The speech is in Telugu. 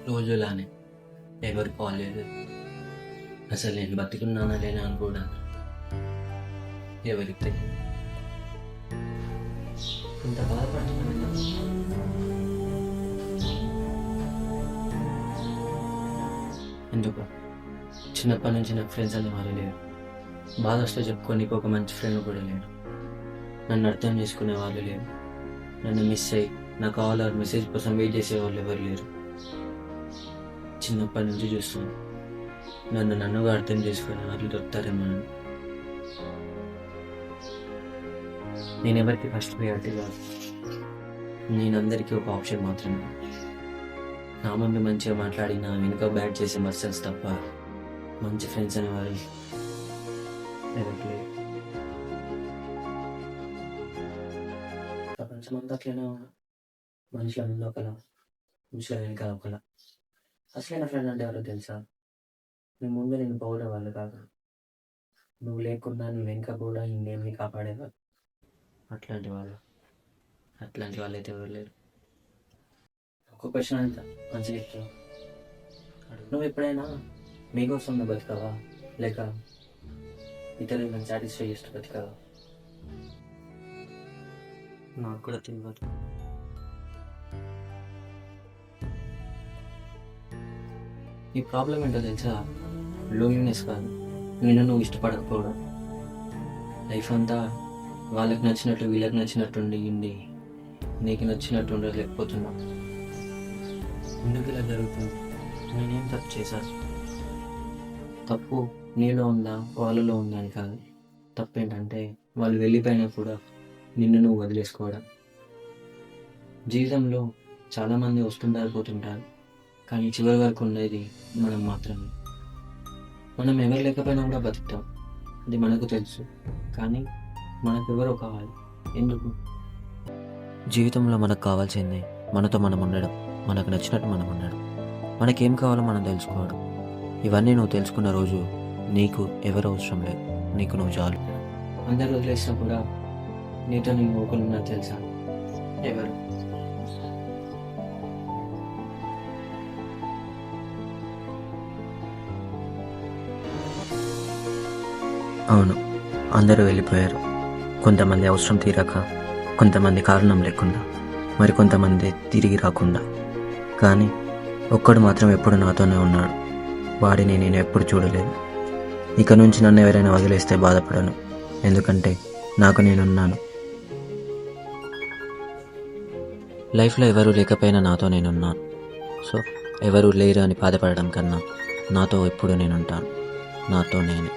రోజులానే ఎవరు కాల్ చేయలేదు. అసలు నేను బతికున్నానా లేనా అని కూడా ఎవరికి తెలియదు. ఇంత బాధపడుతున్నాను. ఎందుకు చిన్నప్పటి నుంచి నాకు ఫ్రెండ్స్ అని వాళ్ళు లేరు. బాధ వస్తే చెప్పుకోనికి ఒక మంచి ఫ్రెండ్ కూడా లేడు. నన్ను అర్థం చేసుకునే వాళ్ళు లేరు. నన్ను మిస్ అయ్యి నా కాల్ ఆర్ మెసేజ్ కోసం వెయిట్ చేసే వాళ్ళు ఎవరు లేరు. చిన్నప్పటి నుంచి చూస్తున్నాను, నన్నుగా అర్థం చేసుకునే వాళ్ళు దొరుకుతారేమో. నేను ఎవరికి ఫస్ట్ ప్రయారిటీ కాదు. నేను అందరికీ ఒక ఆప్షన్ మాత్రమే. నా ముందు మంచిగా మాట్లాడి నా వెనుక బ్యాడ్ చేసే పర్సన్స్ తప్ప మంచి ఫ్రెండ్స్ అనేవారు ఎవరికి లేరు. ప్రపంచం అంతా అట్లనే ఉన్నా, మనుషుల ముందు ఒకలా, మనుషుల వెనుక ఒకలా. అసలైన ఫ్రెండ్ అంటే ఎవరో తెలుసా? నీ ముందు నేను పోవడం వాళ్ళు కాదు, నువ్వు లేకుండా నువ్వు వెనుక కూడా నిన్నేమి కాపాడేవాళ్ళు. అట్లాంటి వాళ్ళైతే ఎవరు లేరు. ఒక క్వశ్చన్ అంతా మంచిగా చెప్తావు. నువ్వు ఎప్పుడైనా మీకోసం నువ్వు బతికావా, లేక ఇతరులను సాటిస్ఫై చేస్తూ బతికావా? నాకు కూడా తెలియదు. ఈ ప్రాబ్లం ఏంటో తెలుసా? లోన్లీనెస్ కాదు, నువ్వు ఇష్టపడకపోవడం. లైఫ్ అంతా వాళ్ళకి నచ్చినట్టు వీళ్ళకి నచ్చినట్టు ఉండి నీకు నచ్చినట్టు ఉండలేకపోతున్నా. ఎందుకు ఇలా జరుగుతుంది? నేనేం తప్పు చేశాను? తప్పు నీలో ఉందా వాళ్ళలో ఉందా అని కాదు. తప్పు ఏంటంటే వాళ్ళు వెళ్ళిపోయినా కూడా నిన్ను నువ్వు వదిలేసుకోవడం. జీవితంలో చాలామంది వస్తుంటారు పోతుంటారు, కానీ చివరి వరకు ఉండేది మనం మాత్రమే. మనం ఎవరు లేకపోయినా కూడా బతుకుతాం, అది మనకు తెలుసు. కానీ మనకు ఎవరో కావాలి. ఎందుకు? జీవితంలో మనకు కావాల్సింది మనతో మనం ఉండడం, మనకు నచ్చినట్టు మనం ఉండడం, మనకేం కావాలో మనం తెలుసుకోవడం. ఇవన్నీ నువ్వు తెలుసుకున్న రోజు నీకు ఎవరు అవసరం లేదు, నీకు నువ్వు చాలు. అందరు వదిలేసినా కూడా నీతో నేను ఒకరున్నా తెలుసా? ఎవరు? అవును, అందరూ వెళ్ళిపోయారు. కొంతమంది అవసరం తీరాక, కొంతమంది కారణం లేకుండా, మరి కొంతమంది తిరిగి రాకుండా. కానీ ఒక్కడు మాత్రం ఎప్పుడు నాతోనే ఉన్నాడు. వాడిని నేను ఎప్పుడు చూడలేదు. ఇక నుంచి నన్ను ఎవరైనా వదిలేస్తే బాధపడను, ఎందుకంటే నాకు నేనున్నాను. లైఫ్లో ఎవరు లేకపోయినా నాతో నేనున్నాను. సో ఎవరు లేరు అని బాధపడడం కన్నా నాతో ఎప్పుడు నేనుంటాను, నాతో నేనే.